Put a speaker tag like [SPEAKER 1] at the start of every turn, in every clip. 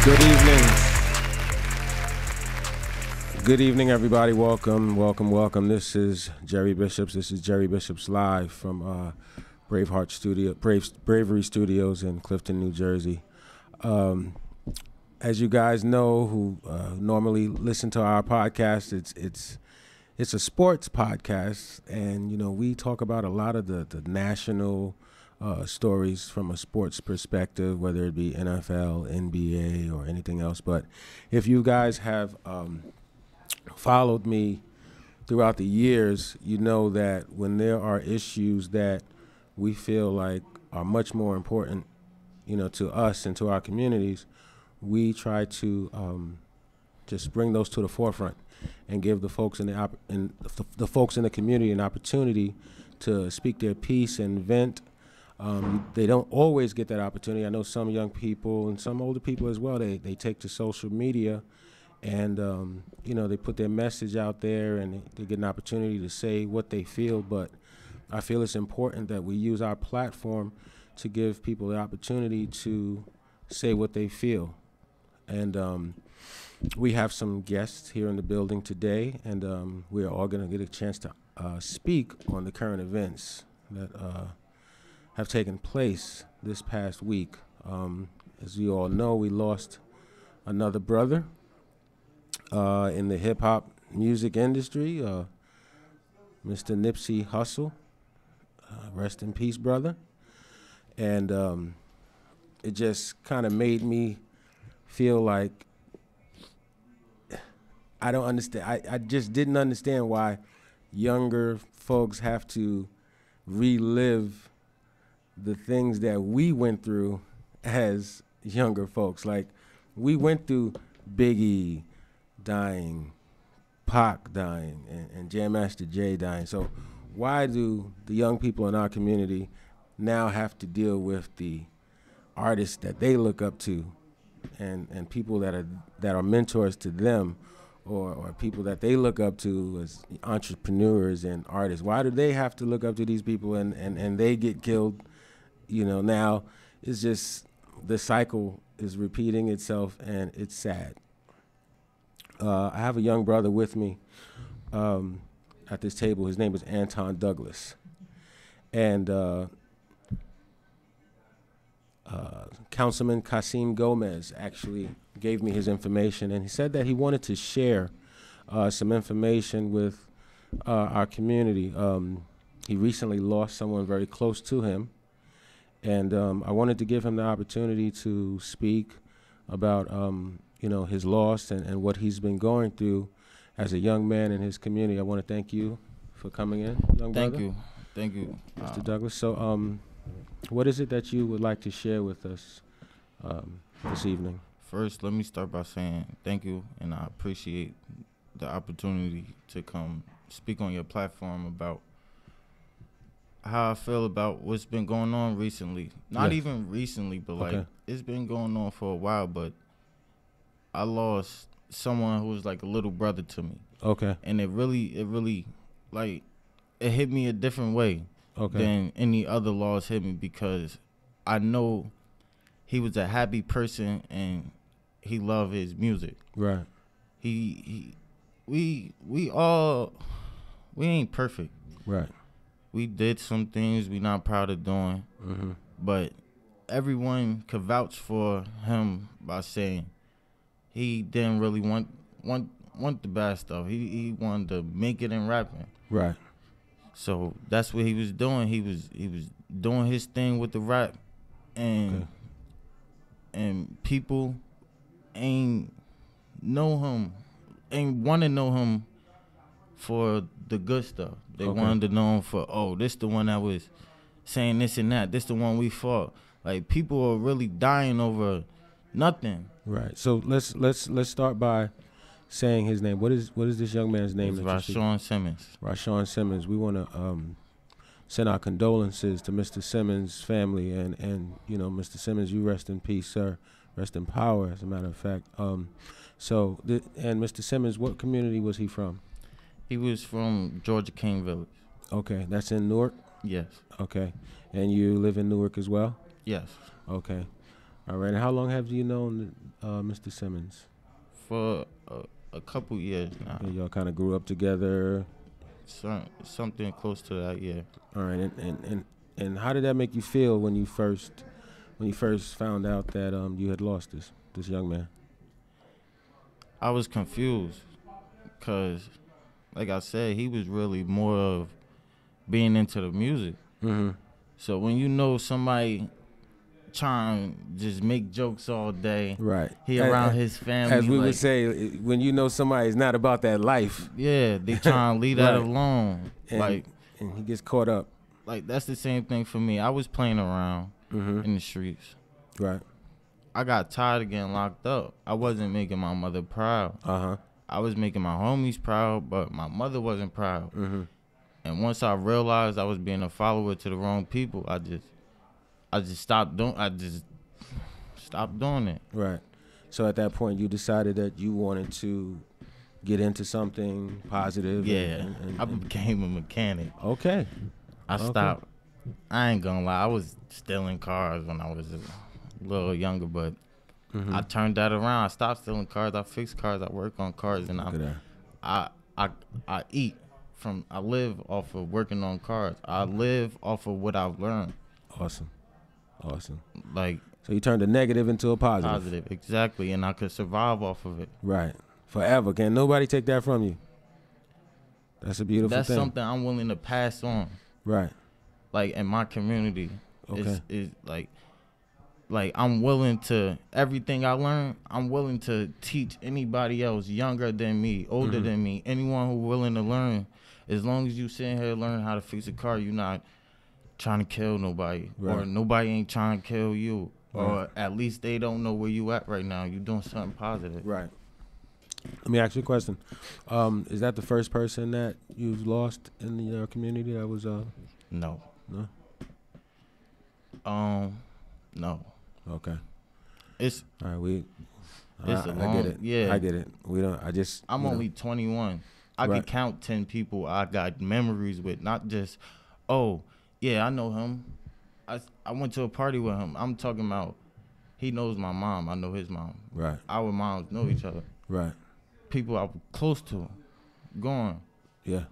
[SPEAKER 1] Good evening. Good evening, everybody. Welcome, welcome, welcome. This is Jerry Bishops. This is Jerry Bishops live from Bravery Studios in Clifton, New Jersey. As you guys know, who normally listen to our podcast, it's a sports podcast, and we talk about a lot of the national stories from a sports perspective, whether it be NFL, NBA, or anything else. But if you guys have followed me throughout the years, you know that when there are issues that we feel like are much more important, to us and to our communities, we try to just bring those to the forefront and give the folks in the folks in the community an opportunity to speak their piece and vent. They don't always get that opportunity. I know some young people and some older people as well, they take to social media and, they put their message out there and they get an opportunity to say what they feel. But I feel it's important that we use our platform to give people the opportunity to say what they feel. And we have some guests here in the building today, and we are all going to get a chance to speak on the current events that have taken place this past week. As you all know, we lost another brother in the hip-hop music industry, Mr. Nipsey Hussle. Rest in peace, brother. And it just kind of made me feel like I don't understand. I just didn't understand why younger folks have to relive the things that we went through as younger folks. Like, we went through Biggie dying, Pac dying, and Jam Master Jay dying. So why do the young people in our community now have to deal with the artists that they look up to and people that are mentors to them, or people that they look up to as entrepreneurs and artists? Why do they have to look up to these people and they get killed? Now it's just the cycle is repeating itself, and it's sad. I have a young brother with me at this table. His name is Anton Douglas. And Councilman Kasim Gomez actually gave me his information, and he said that he wanted to share some information with our community. He recently lost someone very close to him, and I wanted to give him the opportunity to speak about his loss and what he's been going through as a young man in his community. I want to thank you for coming in, young brother.
[SPEAKER 2] Thank you,
[SPEAKER 1] Mr. Douglas. So, what is it that you would like to share with us this evening?
[SPEAKER 2] First, let me start by saying thank you, and I appreciate the opportunity to come speak on your platform about how I feel about what's been going on recently. Not even recently, but like it's been going on for a while, but I lost someone who was like a little brother to me.
[SPEAKER 1] Okay.
[SPEAKER 2] And it really like it hit me a different way than any other loss hit me, because I know he was a happy person and he loved his music.
[SPEAKER 1] Right.
[SPEAKER 2] We ain't perfect.
[SPEAKER 1] Right.
[SPEAKER 2] We did some things we not proud of doing, but everyone could vouch for him by saying he didn't really want the bad stuff. He wanted to make it in rapping.
[SPEAKER 1] Right.
[SPEAKER 2] So that's what he was doing. He was doing his thing with the rap, and people ain't want to know him for the good stuff. They wanted to know him for, this the one that was saying this and that. This the one we fought. Like, people are really dying over nothing.
[SPEAKER 1] Right. So let's start by saying his name. What is this young man's name?
[SPEAKER 2] It's Rashawn Simmons.
[SPEAKER 1] Rashawn Simmons. We want to send our condolences to Mr. Simmons' family, and Mr. Simmons, you rest in peace, sir. Rest in power, as a matter of fact. And Mr. Simmons, what community was he from?
[SPEAKER 2] He was from Georgia King Village.
[SPEAKER 1] Okay, that's in Newark?
[SPEAKER 2] Yes.
[SPEAKER 1] Okay, and you live in Newark as well?
[SPEAKER 2] Yes.
[SPEAKER 1] Okay. All right. And how long have you known Mr. Simmons?
[SPEAKER 2] For a couple years now.
[SPEAKER 1] Yeah, y'all kind of grew up together.
[SPEAKER 2] Something close to that, yeah.
[SPEAKER 1] All right. And how did that make you feel when you first found out that you had lost this young man?
[SPEAKER 2] I was confused because, like I said, he was really more of being into the music.
[SPEAKER 1] Mm-hmm.
[SPEAKER 2] So when you know somebody trying to just make jokes all day,
[SPEAKER 1] right?
[SPEAKER 2] He around his family.
[SPEAKER 1] As we would say, when you know somebody's not about that life.
[SPEAKER 2] Yeah, they trying to leave that
[SPEAKER 1] right.
[SPEAKER 2] alone.
[SPEAKER 1] And he gets caught up.
[SPEAKER 2] Like, that's the same thing for me. I was playing around in the streets.
[SPEAKER 1] Right.
[SPEAKER 2] I got tired of getting locked up. I wasn't making my mother proud. I was making my homies proud, but my mother wasn't proud. And once I realized I was being a follower to the wrong people, I just stopped doing it.
[SPEAKER 1] Right. So at that point, you decided that you wanted to get into something positive.
[SPEAKER 2] Yeah. I became a mechanic.
[SPEAKER 1] Okay.
[SPEAKER 2] I stopped. I ain't gonna lie. I was stealing cars when I was a little younger, but I turned that around. I stopped stealing cars. I fixed cars. I work on cars, and I eat from. I live off of working on cars. I live off of what I've learned.
[SPEAKER 1] Awesome.
[SPEAKER 2] Like,
[SPEAKER 1] so you turned a negative into a positive.
[SPEAKER 2] Positive, exactly, and I could survive off of it.
[SPEAKER 1] Right, forever. Can nobody take that from you? That's a beautiful thing.
[SPEAKER 2] That's something I'm willing to pass on.
[SPEAKER 1] Right.
[SPEAKER 2] Like, in my community,
[SPEAKER 1] okay,
[SPEAKER 2] is like I'm willing to, everything I learned, I'm willing to teach anybody else younger than me, older than me, anyone who's willing to learn. As long as you sitting here learning how to fix a car, you're not trying to kill nobody, or nobody ain't trying to kill you, or at least they don't know where you at right now. You doing something positive.
[SPEAKER 1] Right. Let me ask you a question. Is that the first person that you've lost in the community that was
[SPEAKER 2] No. No.
[SPEAKER 1] Okay.
[SPEAKER 2] It's
[SPEAKER 1] all right. I get it.
[SPEAKER 2] Yeah,
[SPEAKER 1] I get it. I'm
[SPEAKER 2] only 21. I could count 10 people I got memories with, not just, oh, yeah, I know him. I went to a party with him. I'm talking about, he knows my mom. I know his mom.
[SPEAKER 1] Right.
[SPEAKER 2] Our moms know each other.
[SPEAKER 1] Right.
[SPEAKER 2] People I was close to, gone.
[SPEAKER 1] Yeah.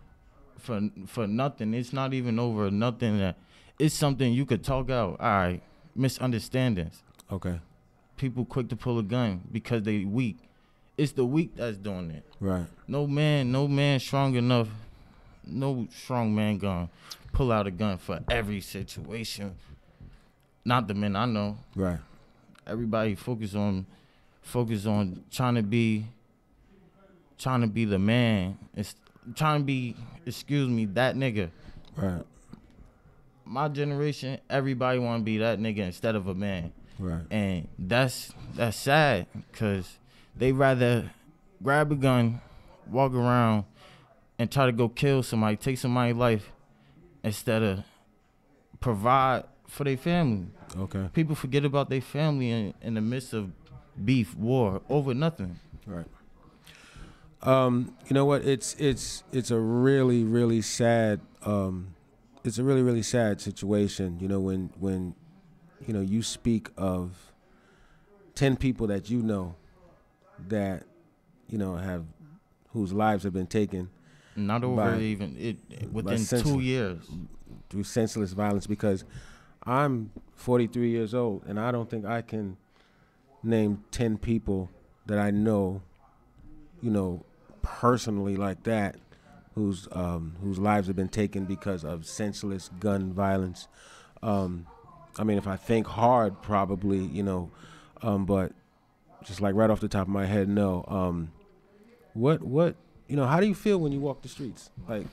[SPEAKER 2] For nothing. It's not even over nothing. That it's something you could talk out. All right, misunderstandings.
[SPEAKER 1] Okay.
[SPEAKER 2] People quick to pull a gun because they weak. It's the weak that's doing it.
[SPEAKER 1] Right.
[SPEAKER 2] No man strong enough. No strong man gonna pull out a gun for every situation. Not the men I know.
[SPEAKER 1] Right.
[SPEAKER 2] Everybody focus on trying to be the man. It's trying to be, that nigga.
[SPEAKER 1] Right.
[SPEAKER 2] My generation, everybody want to be that nigga instead of a man.
[SPEAKER 1] Right.
[SPEAKER 2] And that's sad, because they rather grab a gun, walk around, and try to go kill somebody, take somebody's life, instead of provide for their family.
[SPEAKER 1] Okay. People
[SPEAKER 2] forget about their family in the midst of beef, war, over nothing.
[SPEAKER 1] Right. You know what? It's a really, really sad. It's a really, really sad situation. You know, when you know, you speak of 10 people that you know that, you know, whose lives have been taken.
[SPEAKER 2] Not over within 2 years.
[SPEAKER 1] Through senseless violence, because I'm 43 years old, and I don't think I can name 10 people that I know, you know, personally like that, whose lives have been taken because of senseless gun violence. I mean, if I think hard, probably, you know, but just like right off the top of my head, no. What, you know, how do you feel when you walk the streets? Like,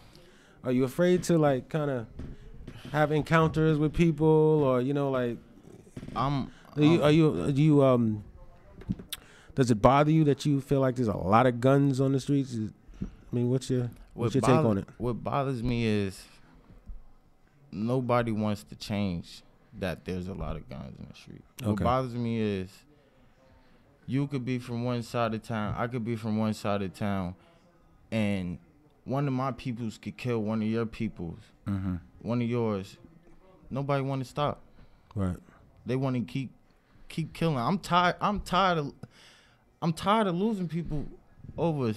[SPEAKER 1] are you afraid to, like, kind of have encounters with people, or, you know, like, does it bother you that you feel like there's a lot of guns on the streets? I mean, what's your take on it?
[SPEAKER 2] What bothers me is nobody wants to change that there's a lot of guns in the street. Okay. What bothers me is you could be from one side of town, I could be from one side of town, and one of my peoples could kill one of your peoples, one of yours. Nobody want to stop.
[SPEAKER 1] Right.
[SPEAKER 2] They want to keep keep killing. I'm tired of losing people over.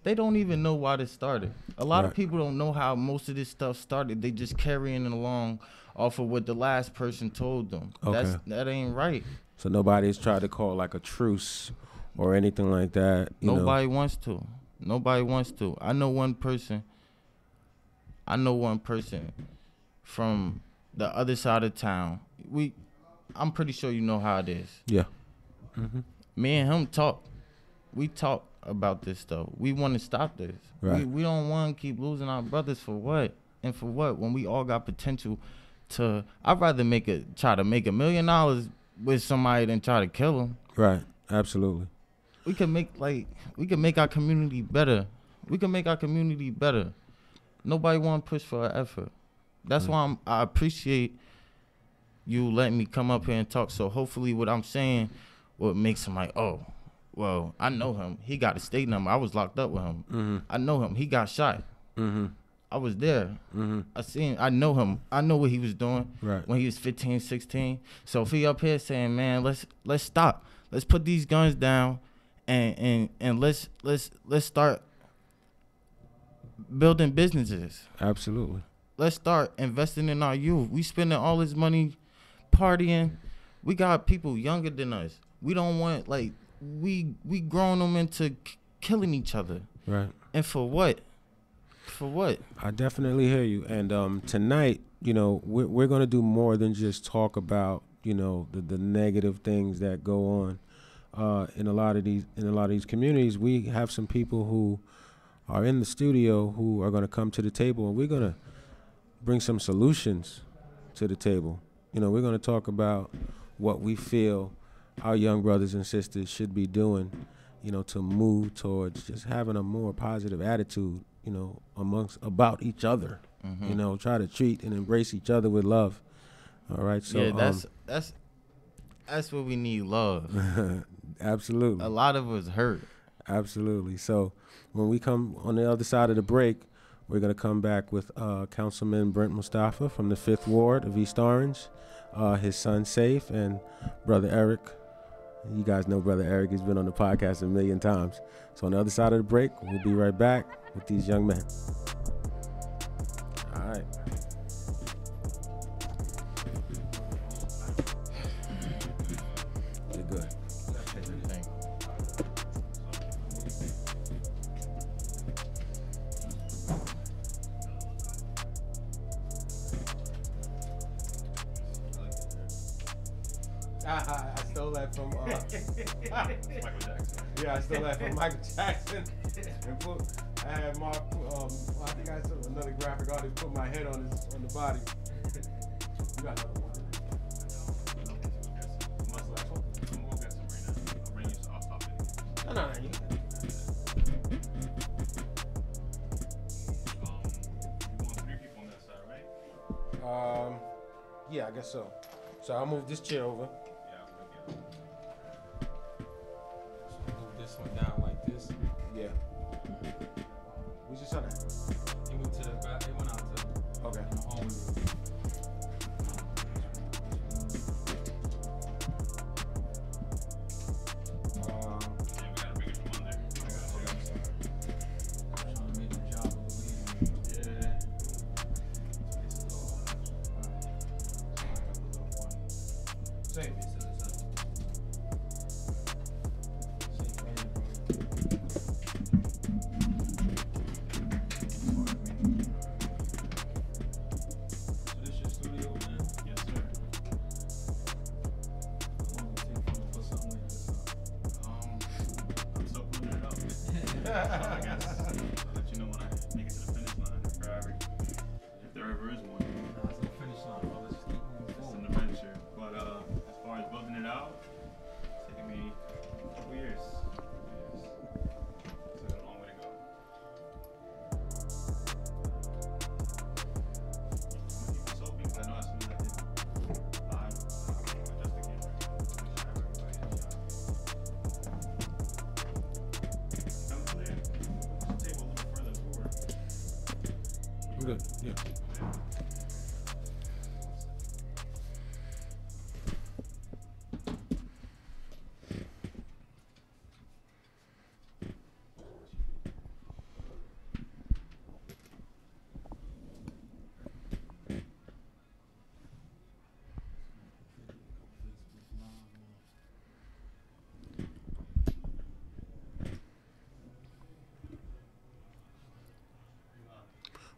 [SPEAKER 2] They don't even know why this started. A lot of people don't know how most of this stuff started. They just carrying it along off of what the last person told them.
[SPEAKER 1] Okay.
[SPEAKER 2] That ain't right.
[SPEAKER 1] So nobody's tried to call like a truce or anything like that.
[SPEAKER 2] Nobody wants to. Nobody wants to. I know one person from the other side of town. I'm pretty sure you know how it is.
[SPEAKER 1] Yeah. Mm-hmm.
[SPEAKER 2] Me and him talk. We talk about this stuff. We want to stop this.
[SPEAKER 1] Right.
[SPEAKER 2] We don't want to keep losing our brothers for what? And for what? When we all got potential to, I'd rather try to make $1 million with somebody than try to kill them.
[SPEAKER 1] Right. Absolutely.
[SPEAKER 2] We can make our community better. Nobody want to push for an effort. That's why I appreciate you letting me come up here and talk. So hopefully what I'm saying will make somebody, oh, well, I know him. He got a state number. I was locked up with him.
[SPEAKER 1] Mm-hmm.
[SPEAKER 2] I know him. He got shot.
[SPEAKER 1] Mm-hmm.
[SPEAKER 2] I was there.
[SPEAKER 1] Mm-hmm.
[SPEAKER 2] I know him. I know what he was doing
[SPEAKER 1] when
[SPEAKER 2] he was 15, 16. So if he up here saying, man, let's stop. Let's put these guns down and let's start building businesses.
[SPEAKER 1] Absolutely.
[SPEAKER 2] Let's start investing in our youth. We spending all this money partying. We got people younger than us. We don't want, like, we grown them into killing each other.
[SPEAKER 1] Right.
[SPEAKER 2] And for what? For what?
[SPEAKER 1] I definitely hear you. And tonight, we're going to do more than just talk about, the negative things that go on in a lot of these communities. We have some people who are in the studio who are going to come to the table, and we're going to bring some solutions to the table. We're going to talk about what we feel our young brothers and sisters should be doing, to move towards just having a more positive attitude, about each other. Mm-hmm. Try to treat and embrace each other with love. All right. So
[SPEAKER 2] yeah, that's what we need, love.
[SPEAKER 1] Absolutely.
[SPEAKER 2] A lot of us hurt.
[SPEAKER 1] Absolutely. So when we come on the other side of the break, we're going to come back with Councilman Brent Mustafa from the 5th Ward of East Orange, his son Safe, and Brother Eric. You guys know Brother Eric. He's been on the podcast 1 million times. So on the other side of the break, we'll be right back with these young men. All right. You're good. I stole that from Michael Jackson. Yeah, I stole that from Michael Jackson. And I had Mark. I think I saw another graphic artist put my head on the body. You got another one? I'm gonna get some right now. I'll bring you some off topic. No. You want 3 people on that side, right? Yeah, I guess so. So I'll move this chair over. This one down like this. Yeah. Where's your son at? He went to the back. He went out to. Okay. The hallway. Yeah, we gotta bring it from under. Trying to make the job a little easier. Yeah. Same. I guess I'll let you know when I make it to the finish line. If there ever is one. No, it's the finish line, bro. Let's just keep moving forward. It's an adventure. But as far as building it out, it's taken me a couple years. So it's a long way to go. I'm gonna keep it soapy because I know as soon as I hit live, I'll adjust the camera. Make sure everybody is shot. Good. Yeah.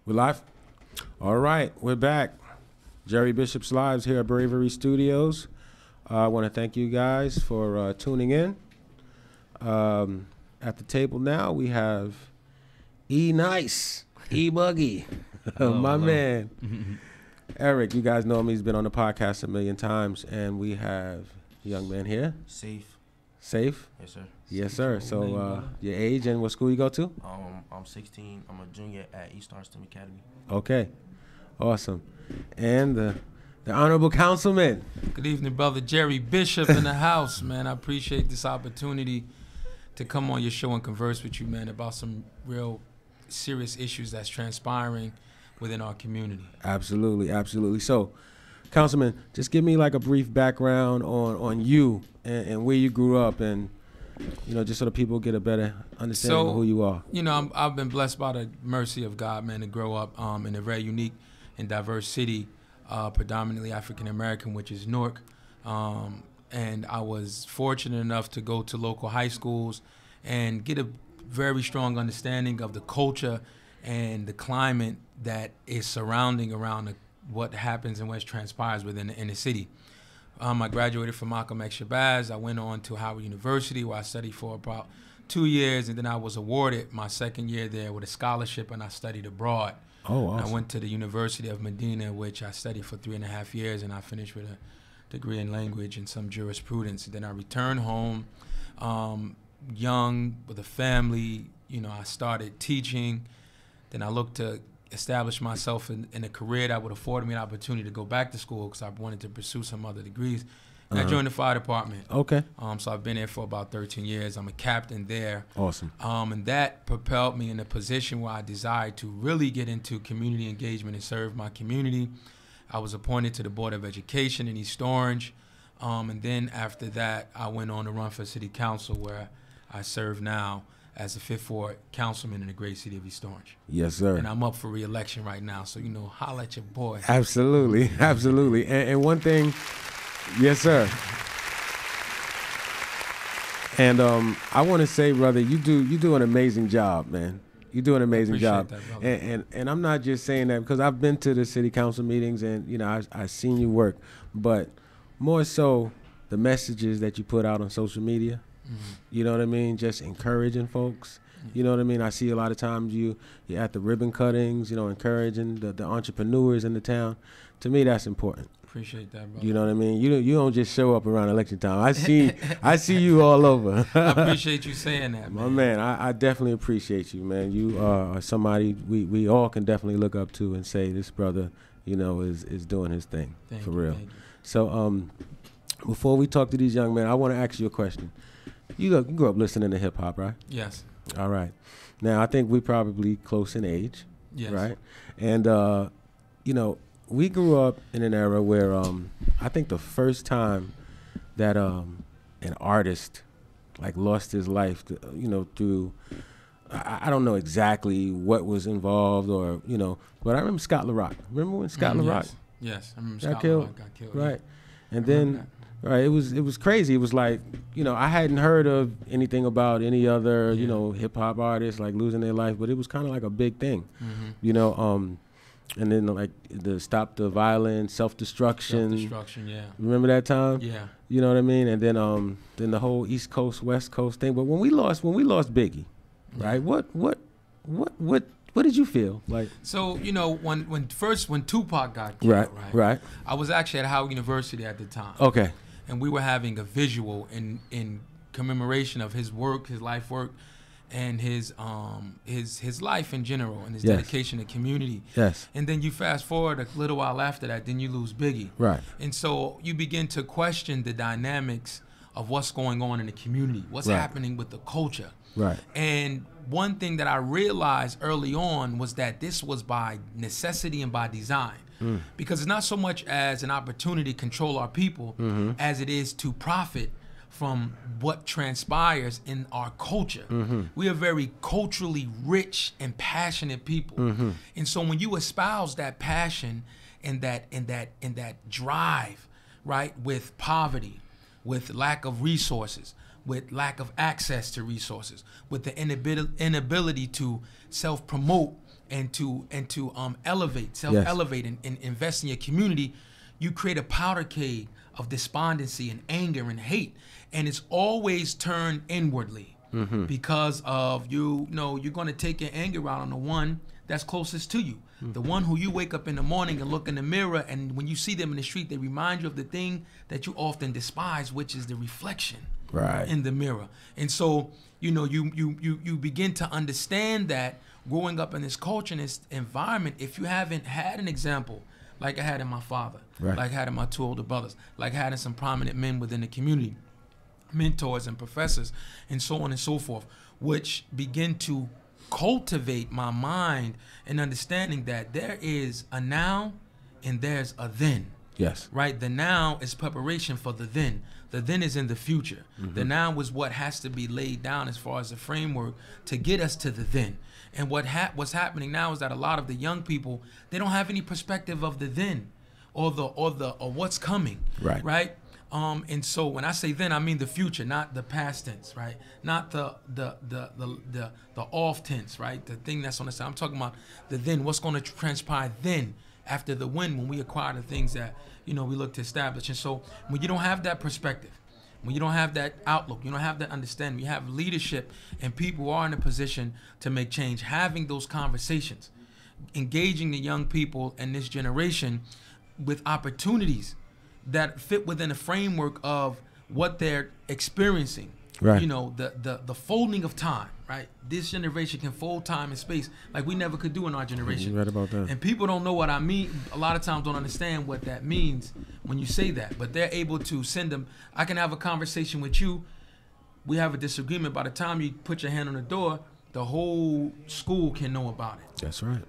[SPEAKER 1] We're live? All right, we're back. Jerry Bishop's Lives here at Bravery Studios. I want to thank you guys for tuning in. At the table now, we have E-Nice, E-Buggy, my man. Eric, you guys know him. He's been on the podcast a million times. And we have a young man here.
[SPEAKER 3] Safe.
[SPEAKER 1] Safe?
[SPEAKER 3] Yes, sir.
[SPEAKER 1] Yes, sir. So your age and what school you go to?
[SPEAKER 3] I'm 16. I'm a junior at East Starston Academy.
[SPEAKER 1] Okay. Awesome. And the Honorable Councilman.
[SPEAKER 4] Good evening, brother Jerry Bishop in the house, man. I appreciate this opportunity to come on your show and converse with you, man, about some real serious issues that's transpiring within our community.
[SPEAKER 1] Absolutely, absolutely. So, Councilman, just give me like a brief background on you and where you grew up, and just so the people get a better understanding of who you are.
[SPEAKER 4] I've been blessed by the mercy of God, man, to grow up in a very unique and diverse city, predominantly African American, which is Newark. And I was fortunate enough to go to local high schools and get a very strong understanding of the culture and the climate that is surrounding around what happens and what transpires within the inner city. I graduated from Malcolm X Shabazz. I went on to Howard University, where I studied for about 2 years, and then I was awarded my second year there with a scholarship, and I studied abroad.
[SPEAKER 1] Oh, awesome.
[SPEAKER 4] I went to the University of Medina, which I studied for 3.5 years, and I finished with a degree in language and some jurisprudence. And then I returned home, young, with a family. I started teaching. Then I looked to establish myself in a career that would afford me an opportunity to go back to school, because I wanted to pursue some other degrees. And I joined the fire department.
[SPEAKER 1] Okay.
[SPEAKER 4] So I've been there for about 13 years. I'm a captain there.
[SPEAKER 1] Awesome.
[SPEAKER 4] And that propelled me in a position where I desired to really get into community engagement and serve my community. I was appointed to the Board of Education in East Orange. And then after that, I went on to run for city council, where I serve now as the 5th Ward councilman in the great city of East Orange.
[SPEAKER 1] Yes, sir.
[SPEAKER 4] And I'm up for re-election right now, so, holla at your boy.
[SPEAKER 1] Absolutely, absolutely. And one thing, yes, sir. And I want to say, brother, you do an amazing job, man. You do an amazing job.
[SPEAKER 4] That, brother.
[SPEAKER 1] And I'm not just saying that because I've been to the city council meetings and, I've seen you work. But more so, the messages that you put out on social media, you know what I mean? Just encouraging folks. You know what I mean? I see a lot of times you're at the ribbon cuttings, encouraging the entrepreneurs in the town. To me, that's important.
[SPEAKER 4] Appreciate that, brother.
[SPEAKER 1] You know what I mean? You don't just show up around election time. I see you all over.
[SPEAKER 4] I appreciate you saying that, man.
[SPEAKER 1] My man, I definitely appreciate you, man. You are somebody we all can definitely look up to and say this brother, is doing his thing.
[SPEAKER 4] Thank
[SPEAKER 1] for
[SPEAKER 4] you,
[SPEAKER 1] real.
[SPEAKER 4] thank you.
[SPEAKER 1] So before we talk to these young men, I want to ask you a question. You grew up listening to hip hop, right?
[SPEAKER 4] Yes.
[SPEAKER 1] All right. Now I think we probably close in age.
[SPEAKER 4] Yes.
[SPEAKER 1] Right. And we grew up in an era where I think the first time that an artist lost his life, through I don't know exactly what was involved or but I remember Scott LaRock. Remember when Scott LaRock?
[SPEAKER 4] Yes, I remember
[SPEAKER 1] got
[SPEAKER 4] Scott
[SPEAKER 1] killed?
[SPEAKER 4] LaRock got killed.
[SPEAKER 1] Right. And then right, it was crazy. It was like, I hadn't heard of anything about any other, hip hop artists losing their life, but it was kind of like a big thing. And then the Stop the Violence, Self-Destruction.
[SPEAKER 4] Self-destruction, yeah.
[SPEAKER 1] Remember that time?
[SPEAKER 4] Yeah.
[SPEAKER 1] You know what I mean? And then the whole East Coast, West Coast thing. But when we lost Biggie, right? What did you feel like?
[SPEAKER 4] So, when Tupac got killed,
[SPEAKER 1] right.
[SPEAKER 4] I was actually at Howard University at the time.
[SPEAKER 1] Okay.
[SPEAKER 4] And we were having a visual in commemoration of his work, his life work, and his life in general, and his dedication to community.
[SPEAKER 1] Yes.
[SPEAKER 4] And then you fast forward a little while after that, then you lose Biggie.
[SPEAKER 1] Right.
[SPEAKER 4] And so you begin to question the dynamics of what's going on in the community, what's happening with the culture.
[SPEAKER 1] Right.
[SPEAKER 4] And one thing that I realized early on was that this was by necessity and by design. Because it's not so much as an opportunity to control our people as it is to profit from what transpires in our culture. We are very culturally rich and passionate people. And so when you espouse that passion and that drive, right, with poverty, with lack of resources, with lack of access to resources, with the inability to self-promote and to elevate, self-elevate, and invest in your community, you create a powder keg of despondency and anger and hate, and it's always turned inwardly because of you're going to take your anger out on the one that's closest to you, the one who you wake up in the morning and look in the mirror, and when you see them in the street, they remind you of the thing that you often despise, which is the reflection in the mirror. And so you begin to understand that growing up in this culture, in this environment, if you haven't had an example like I had in my father, like I had in my two older brothers, like I had in some prominent men within the community, mentors and professors, and so on and so forth, which begin to cultivate my mind and understanding that there is a now and there's a then.
[SPEAKER 1] Yes.
[SPEAKER 4] Right? The now is preparation for the then. The then is in the future. The now is what has to be laid down as far as the framework to get us to the then. And what's happening now is that a lot of the young people, they don't have any perspective of the then or what's coming. Right? And so when I say then, I mean the future, not the past tense, right? Not the off tense, right? The thing that's on the side. I'm talking about the then, what's going to transpire then after the when we acquire the things that, we look to establish. And so when you don't have that perspective, when you don't have that outlook, you don't have that understanding, you have leadership and people who are in a position to make change, having those conversations, engaging the young people in this generation with opportunities that fit within a framework of what they're experiencing.
[SPEAKER 1] Right.
[SPEAKER 4] The folding of time, right? This generation can fold time and space like we never could do in our generation.
[SPEAKER 1] You're right about that.
[SPEAKER 4] And people don't know what I mean. A lot of times don't understand what that means when you say that. But they're able to send them. I can have a conversation with you. We have a disagreement. By the time you put your hand on the door, the whole school can know about it.
[SPEAKER 1] That's right.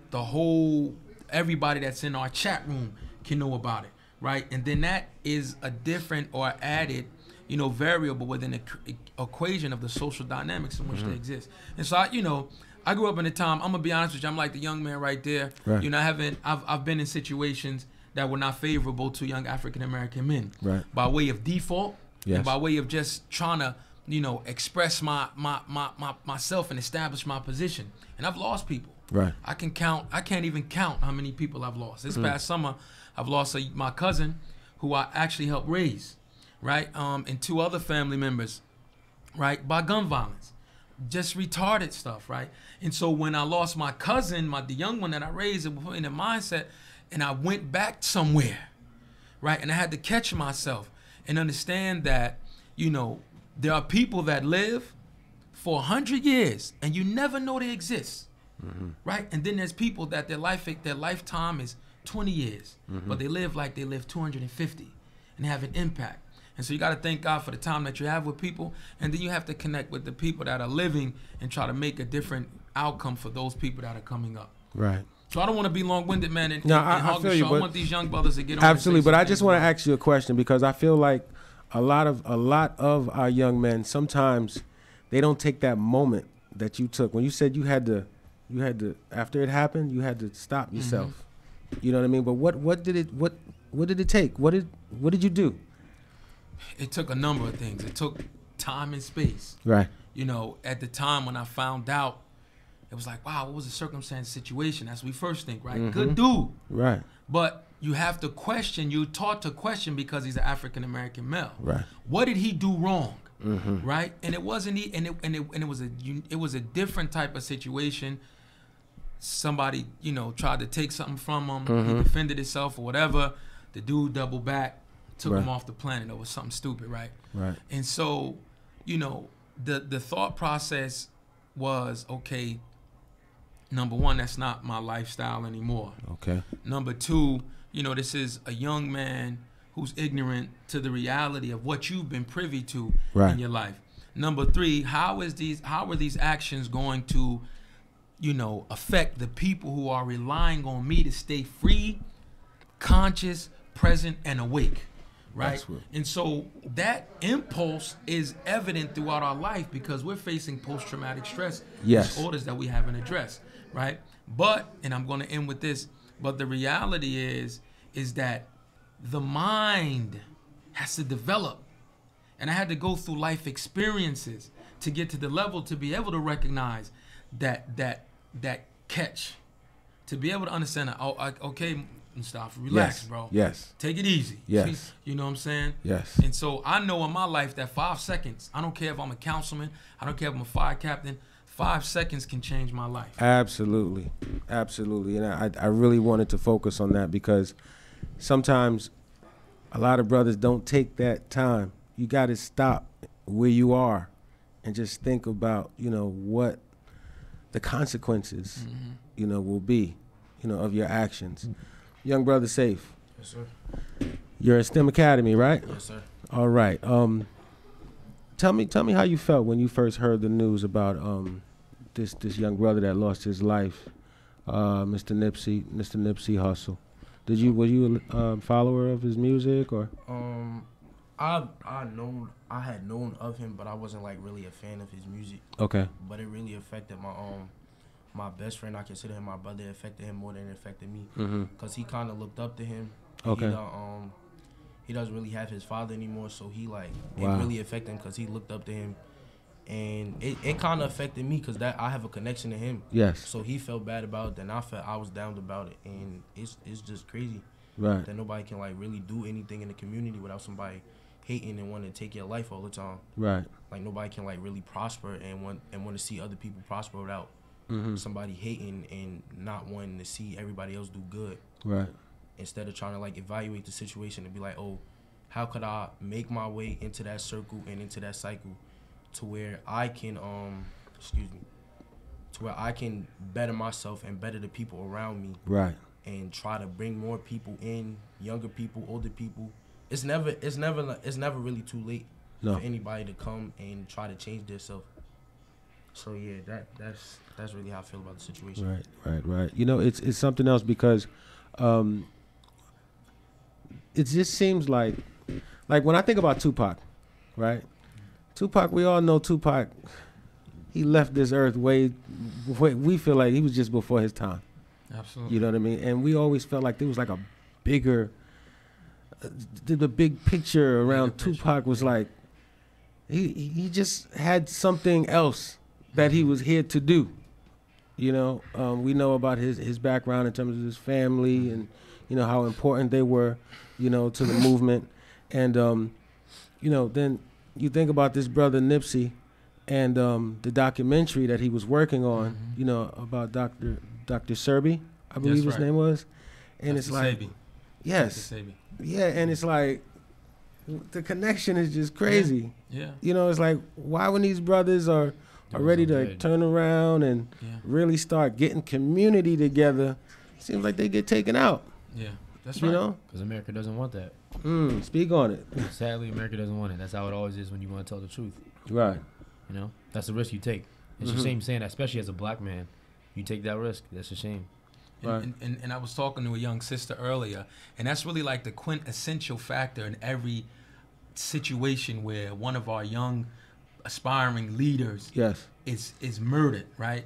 [SPEAKER 4] Everybody that's in our chat room can know about it. Right, and then that is a different or added, variable within the equation of the social dynamics in which they exist. And so I grew up in a time. I'm gonna be honest with you. I'm like the young man right there.
[SPEAKER 1] Right.
[SPEAKER 4] I've been in situations that were not favorable to young African American men.
[SPEAKER 1] Right.
[SPEAKER 4] By way of default,
[SPEAKER 1] Yes.
[SPEAKER 4] and by way of just trying to, express myself and establish my position. And I've lost people.
[SPEAKER 1] Right.
[SPEAKER 4] I can't even count how many people I've lost. This past summer, I've lost my cousin, who I actually helped raise, right? And two other family members, right, by gun violence, just retarded stuff, right? And so when I lost my cousin, the young one that I raised, it was in the mindset, and I went back somewhere, right? And I had to catch myself and understand that, there are people that live for 100 years, and you never know they exist, right? And then there's people that their lifetime is 20 years, but they live like they live 250 and have an impact. And so you got to thank God for the time that you have with people, and then you have to connect with the people that are living and try to make a different outcome for those people that are coming up.
[SPEAKER 1] Right.
[SPEAKER 4] So I don't want to be long-winded, man, and
[SPEAKER 1] I
[SPEAKER 4] hog
[SPEAKER 1] feel
[SPEAKER 4] the
[SPEAKER 1] you,
[SPEAKER 4] show. I
[SPEAKER 1] but
[SPEAKER 4] want these young brothers to get on.
[SPEAKER 1] Absolutely, but I just want to ask you a question, because I feel like a lot of our young men, sometimes they don't take that moment that you took when you said you had to after it happened, you had to stop yourself. You know what I mean? But what did it take? What did you do?
[SPEAKER 4] It took a number of things. It took time and space.
[SPEAKER 1] Right.
[SPEAKER 4] At the time when I found out, it was like, wow, what was the circumstance, situation? As we first think, right? Good dude.
[SPEAKER 1] Right.
[SPEAKER 4] But you have to question. You're taught to question because he's an African American male.
[SPEAKER 1] Right.
[SPEAKER 4] What did he do wrong? Right. And it wasn't. It was a different type of situation. Somebody, tried to take something from him. He defended himself or whatever. The dude doubled back, took him off the planet over something stupid, right?
[SPEAKER 1] Right.
[SPEAKER 4] And so, the thought process was, okay, number one, that's not my lifestyle anymore.
[SPEAKER 1] Okay.
[SPEAKER 4] Number two, this is a young man who's ignorant to the reality of what you've been privy to in your life. Number three, how are these actions going to affect the people who are relying on me to stay free, conscious, present, and awake, right? And so that impulse is evident throughout our life because we're facing post-traumatic stress disorders that we haven't addressed, right? But, and I'm going to end with this, but the reality is that the mind has to develop. And I had to go through life experiences to get to the level to be able to recognize that catch, to be able to understand that, okay, Mustafa, relax,
[SPEAKER 1] Yes.
[SPEAKER 4] bro.
[SPEAKER 1] Yes.
[SPEAKER 4] Take it easy.
[SPEAKER 1] Yes.
[SPEAKER 4] You know what I'm saying?
[SPEAKER 1] Yes.
[SPEAKER 4] And so I know in my life that 5 seconds, I don't care if I'm a councilman, I don't care if I'm a fire captain, 5 seconds can change my life.
[SPEAKER 1] Absolutely. Absolutely. And I really wanted to focus on that because sometimes a lot of brothers don't take that time. You got to stop where you are and just think about, what the consequences, will be, of your actions. Young brother Safe,
[SPEAKER 3] Yes, sir.
[SPEAKER 1] you're at STEM Academy, right?
[SPEAKER 3] Yes, sir.
[SPEAKER 1] All right. Tell me how you felt when you first heard the news about this young brother that lost his life, Mr. Nipsey Hussle. Were you a follower of his music or?
[SPEAKER 3] I had known of him, but I wasn't like really a fan of his music.
[SPEAKER 1] Okay.
[SPEAKER 3] But it really affected my best friend. I consider him my brother. It affected him more than it affected me, because he kind of looked up to him.
[SPEAKER 1] Okay.
[SPEAKER 3] He doesn't really have his father anymore, so he
[SPEAKER 1] Wow.
[SPEAKER 3] it really affected him because he looked up to him, and it kind of affected me because I have a connection to him.
[SPEAKER 1] Yes.
[SPEAKER 3] So he felt bad about it, then I felt I was down about it, and it's just crazy
[SPEAKER 1] Right.
[SPEAKER 3] that nobody can like really do anything in the community without somebody hating and wanting to take your life all the time.
[SPEAKER 1] Right.
[SPEAKER 3] Like nobody can like really prosper and want to see other people prosper without somebody hating and not wanting to see everybody else do good.
[SPEAKER 1] Right.
[SPEAKER 3] Instead of trying to like evaluate the situation and be like, oh, how could I make my way into that circle and into that cycle to where I can to where I can better myself and better the people around me.
[SPEAKER 1] Right.
[SPEAKER 3] And try to bring more people in, younger people, older people. It's never really too late for anybody to come and try to change themselves. So yeah, that's really how I feel about the situation.
[SPEAKER 1] Right. It's something else because it just seems like when I think about Tupac, right? Tupac, we all know Tupac. He left this earth way we feel like he was just before his time.
[SPEAKER 4] Absolutely.
[SPEAKER 1] You know what I mean? And we always felt like there was like a bigger, the big picture around Tupac was like, he just had something else that he was here to do. We know about his background in terms of his family and, how important they were, to the movement. And, then you think about this brother Nipsey and the documentary that he was working on, about Dr. Sebi, I believe his name was. And it's like,
[SPEAKER 4] Sebi.
[SPEAKER 1] Yes. Yeah, and it's like, the connection is just crazy.
[SPEAKER 4] Yeah.
[SPEAKER 1] It's like, why when these brothers are ready to turn around and really start getting community together, it seems like they get taken out.
[SPEAKER 4] Yeah, that's right.
[SPEAKER 5] Because America doesn't want that.
[SPEAKER 1] Speak on it.
[SPEAKER 5] Sadly, America doesn't want it. That's how it always is when you want to tell the truth.
[SPEAKER 1] Right.
[SPEAKER 5] That's the risk you take. It's a shame saying that, especially as a black man. You take that risk. That's a shame.
[SPEAKER 4] And I was talking to a young sister earlier, and that's really like the quintessential factor in every situation where one of our young aspiring leaders is murdered, right?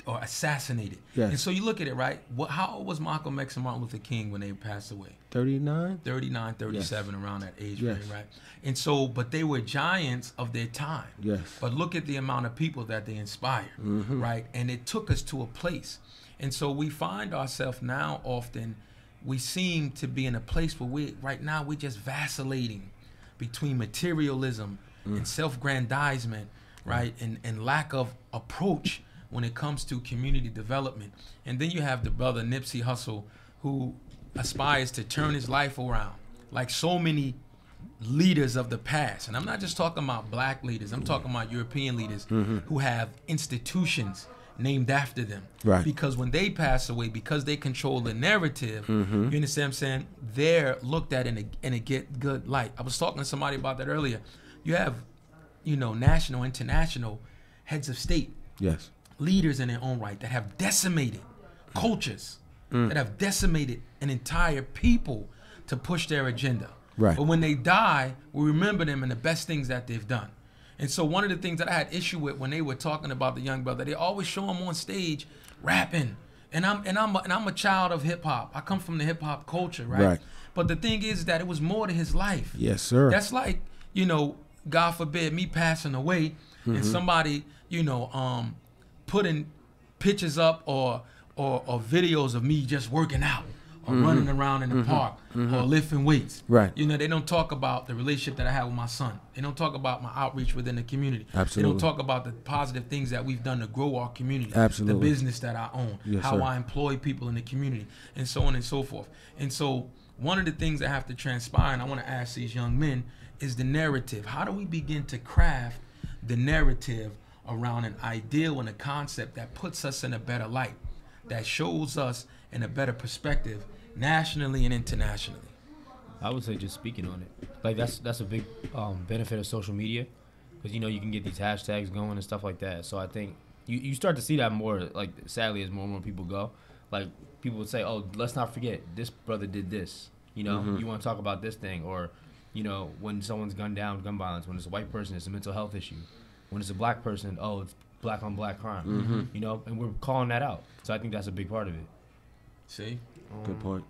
[SPEAKER 4] Or assassinated.
[SPEAKER 1] Yes.
[SPEAKER 4] And so you look at it, right? How old was Malcolm X and Martin Luther King when they passed away?
[SPEAKER 1] 39?
[SPEAKER 4] 39, 37, around that age
[SPEAKER 1] Yes.
[SPEAKER 4] range, right? And so, but they were giants of their time.
[SPEAKER 1] Yes.
[SPEAKER 4] But look at the amount of people that they inspired, right? And it took us to a place. And so we find ourselves now often, we seem to be in a place where right now we're just vacillating between materialism and self-grandizement, right? And lack of approach when it comes to community development. And then you have the brother Nipsey Hussle, who aspires to turn his life around, like so many leaders of the past. And I'm not just talking about black leaders, I'm talking about European leaders who have institutions named after them.
[SPEAKER 1] Right.
[SPEAKER 4] Because when they pass away, because they control the narrative, you understand what I'm saying? They're looked at in a get good light. I was talking to somebody about that earlier. You have, national, international heads of state.
[SPEAKER 1] Yes.
[SPEAKER 4] Leaders in their own right that have decimated cultures, that have decimated an entire people to push their agenda.
[SPEAKER 1] Right.
[SPEAKER 4] But when they die, we remember them and the best things that they've done. And so one of the things that I had issue with when they were talking about the young brother, they always show him on stage rapping. And I'm a child of hip hop. I come from the hip hop culture, right? But the thing is that it was more to his life.
[SPEAKER 1] Yes, sir.
[SPEAKER 4] That's like, God forbid me passing away and somebody, putting pictures up or or videos of me just working out or running around in the park or lifting weights.
[SPEAKER 1] Right.
[SPEAKER 4] You know, they don't talk about the relationship that I have with my son. They don't talk about my outreach within the community.
[SPEAKER 1] Absolutely.
[SPEAKER 4] They don't talk about the positive things that we've done to grow our community.
[SPEAKER 1] Absolutely.
[SPEAKER 4] The business that I own,
[SPEAKER 1] Yes,
[SPEAKER 4] how
[SPEAKER 1] sir.
[SPEAKER 4] I employ people in the community, and so on and so forth. And so one of the things that have to transpire, and I want to ask these young men, is the narrative. How do we begin to craft the narrative around an ideal and a concept that puts us in a better light, that shows us in a better perspective nationally and internationally?
[SPEAKER 5] I would say just speaking on it. Like that's a big benefit of social media, because you know you can get these hashtags going and stuff like that. So I think you start to see that more. Like sadly, as more and more people go, like people would say, "Oh, let's not forget this brother did this." You know, you want to talk about this thing, or you know, when someone's gunned down, gun violence. When it's a white person, it's a mental health issue. When it's a black person, oh, it's black on black crime. You know, and we're calling that out. So I think that's a big part of it.
[SPEAKER 4] See?
[SPEAKER 1] Good point.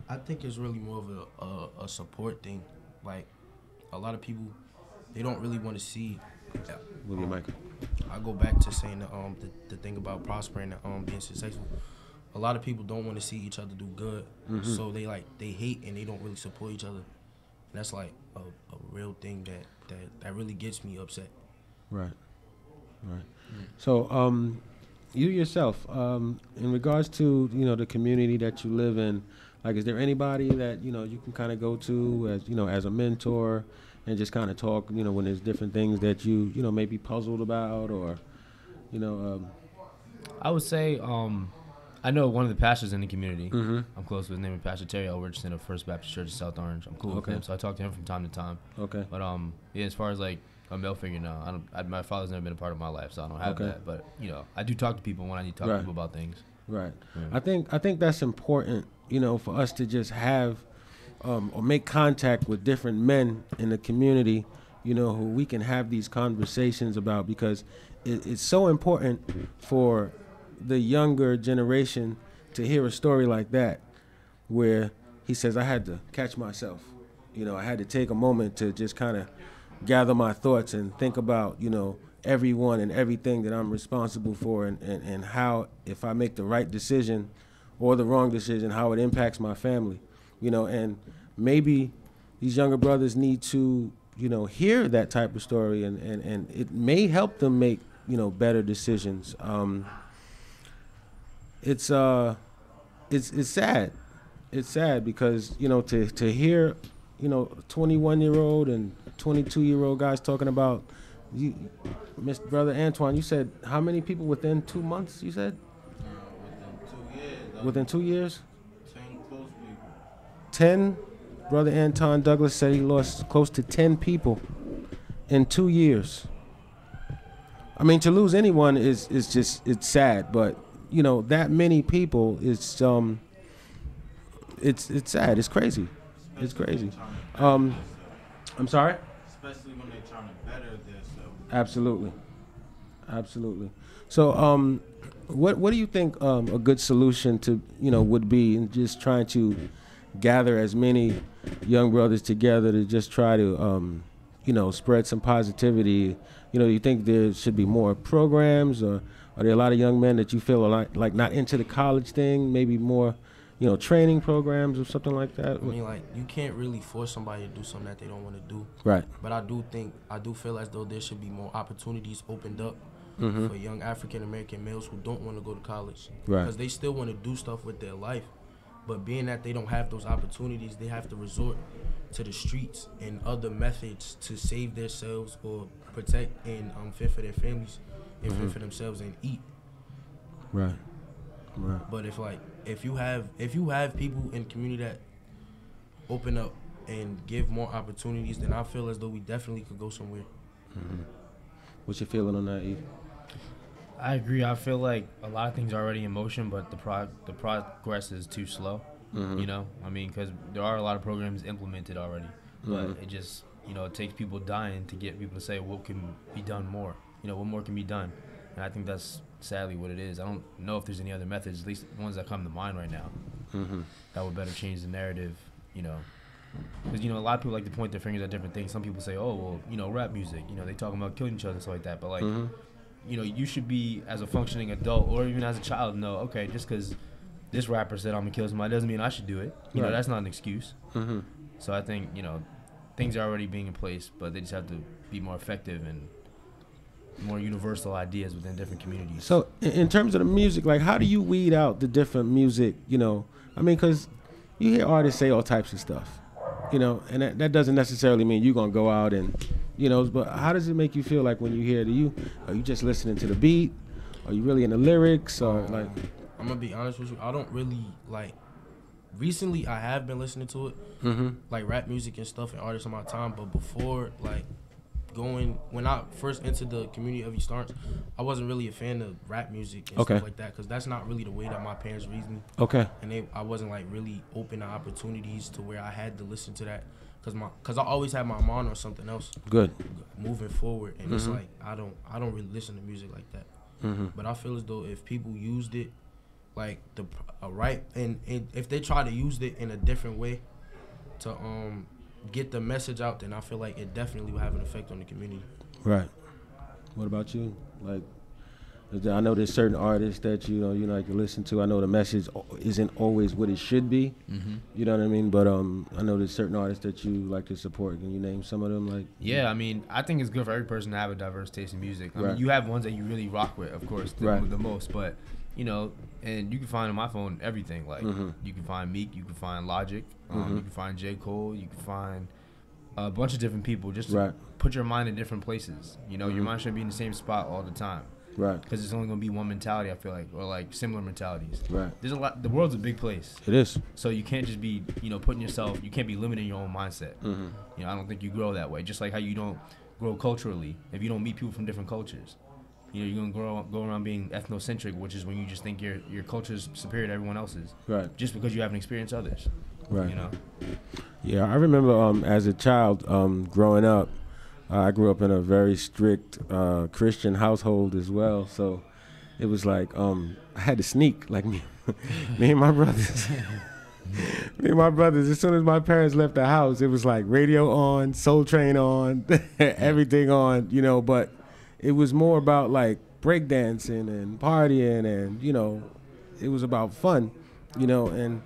[SPEAKER 3] I think it's really more of a support thing. Like, a lot of people, they don't really want to see.
[SPEAKER 1] With your mic.
[SPEAKER 3] I go back to saying the thing about prospering and being successful. A lot of people don't want to see each other do good, so they hate and they don't really support each other. And that's like a real thing that really gets me upset.
[SPEAKER 1] Right. So, you yourself, in regards to, you know, the community that you live in, like, is there anybody that, you know, you can kind of go to as, you know, as a mentor and just kind of talk, you know, when there's different things that you know, may be puzzled about, or, you know,
[SPEAKER 5] I would say I know one of the pastors in the community. I'm close with his name is Pastor Terry Richardson of First Baptist Church of South Orange. I'm cool with him, so I talk to him from time to time.
[SPEAKER 1] Okay.
[SPEAKER 5] But yeah, as far as like a male figure, no, my father's never been a part of my life, so I don't have that. But you know, I do talk to people when I need to talk to people about things.
[SPEAKER 1] Right.
[SPEAKER 5] Yeah.
[SPEAKER 1] I think that's important, you know, for us to just have or make contact with different men in the community, you know, who we can have these conversations about, because it's so important for the younger generation to hear a story like that, where he says, I had to catch myself. You know, I had to take a moment to just kind of gather my thoughts and think about, you know, everyone and everything that I'm responsible for, and how, if I make the right decision or the wrong decision, how it impacts my family. You know, and maybe these younger brothers need to, you know, hear that type of story, and it may help them make, you know, better decisions. It's sad. It's sad because, you know, to hear, you know, 21-year-old and 22-year-old guys talking about, you, Mr. Brother Antoine, you said how many people within 2 months, you said?
[SPEAKER 2] Within 2 years.
[SPEAKER 1] Within 2 years?
[SPEAKER 2] 10 close people.
[SPEAKER 1] 10? Brother Anton Douglas said he lost close to 10 people in 2 years. I mean, to lose anyone is just, it's sad, but, you know, that many people is it's sad. It's crazy. It's crazy. I'm sorry?
[SPEAKER 2] Especially when they're trying to better themselves.
[SPEAKER 1] Absolutely. So, what do you think a good solution to, you know, would be in just trying to gather as many young brothers together to just try to, you know, spread some positivity? You know, do you think there should be more programs, or are there a lot of young men that you feel are like not into the college thing, maybe more, you know, training programs or something like that?
[SPEAKER 3] I mean, like, you can't really force somebody to do something that they don't want to do.
[SPEAKER 1] Right.
[SPEAKER 3] But I do feel as though there should be more opportunities opened up for young African American males who don't want to go to college.
[SPEAKER 1] Right.
[SPEAKER 3] Because they still want to do stuff with their life. But being that they don't have those opportunities, they have to resort to the streets and other methods to save themselves or protect and fend for their families and fend for themselves and eat.
[SPEAKER 1] Right.
[SPEAKER 3] But if you have people in the community that open up and give more opportunities, then I feel as though we definitely could go somewhere.
[SPEAKER 1] What's your feeling on that, Eve?
[SPEAKER 5] I agree. I feel like a lot of things are already in motion, but the progress is too slow. You know, I mean, because there are a lot of programs implemented already, but it just, you know, it takes people dying to get people to say what can be done more. You know, what more can be done, and I think that's sadly what it is. I don't know if there's any other methods, at least the ones that come to mind right now, that would better change the narrative. You know, because, you know, a lot of people like to point their fingers at different things. Some people say, oh, well, you know, rap music, you know, they talking about killing each other and stuff like that, but like. you know, you should be, as a functioning adult or even as a child, know, okay, just because this rapper said I'm gonna kill somebody doesn't mean I should do it. You know, that's not an excuse.
[SPEAKER 1] Mm-hmm.
[SPEAKER 5] So I think, you know, things are already being in place, but they just have to be more effective and more universal ideas within different communities.
[SPEAKER 1] So in terms of the music, like, how do you weed out the different music, you know? I mean, because you hear artists say all types of stuff, you know, and that doesn't necessarily mean you're going to go out and, you know, but how does it make you feel like when you hear it? Are you just listening to the beat? Are you really in the lyrics? Or like,
[SPEAKER 3] I'm going to be honest with you. I don't really, like, recently I have been listening to it, like rap music and stuff and artists on my time, but before, like, when I first entered the community of East Orange, I wasn't really a fan of rap music and stuff like that, because that's not really the way that my parents raised me.
[SPEAKER 1] Okay.
[SPEAKER 3] And I wasn't like really open to opportunities to where I had to listen to that, because I always had my mom or something else.
[SPEAKER 1] Good.
[SPEAKER 3] Moving forward, and it's like I don't really listen to music like that. But I feel as though if people used it, like the right, and if they try to use it in a different way, to get the message out, then I feel like it definitely will have an effect on the community.
[SPEAKER 1] Right. What about you? Like, I know there's certain artists that you like to listen to. I know the message isn't always what it should be. You know what I mean? But I know there's certain artists that you like to support. Can you name some of them? Like,
[SPEAKER 5] yeah, I mean, I think it's good for every person to have a diverse taste in music. I mean, you have ones that you really rock with, of course, the most, but you know, and you can find on my phone everything. Like, you can find Meek, you can find Logic, you can find J. Cole, you can find a bunch of different people. Just to put your mind in different places. You know, your mind shouldn't be in the same spot all the time. Right. Because it's only going to be one mentality, I feel like, or like similar mentalities. Right. There's a lot. The world's a big place.
[SPEAKER 1] It is.
[SPEAKER 5] So you can't just be, you know, putting yourself. You can't be limiting your own mindset. You know, I don't think you grow that way. Just like how you don't grow culturally if you don't meet people from different cultures. You know, you're gonna go around being ethnocentric, which is when you just think your culture's superior to everyone else's. Right. Just because you haven't experienced others. Right. You know.
[SPEAKER 1] Yeah, I remember as a child growing up. I grew up in a very strict Christian household as well, so it was like I had to sneak, like me and my brothers. Me and my brothers, as soon as my parents left the house, it was like radio on, Soul Train on, everything on, you know, but it was more about like breakdancing and partying, and, you know, it was about fun, you know, and,